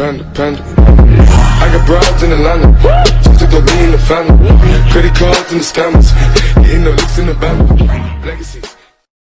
panda, panda. I got broads in Atlanta, just to throw me in the family. Credit cards and the scammers, getting no licks in the band. Legacies.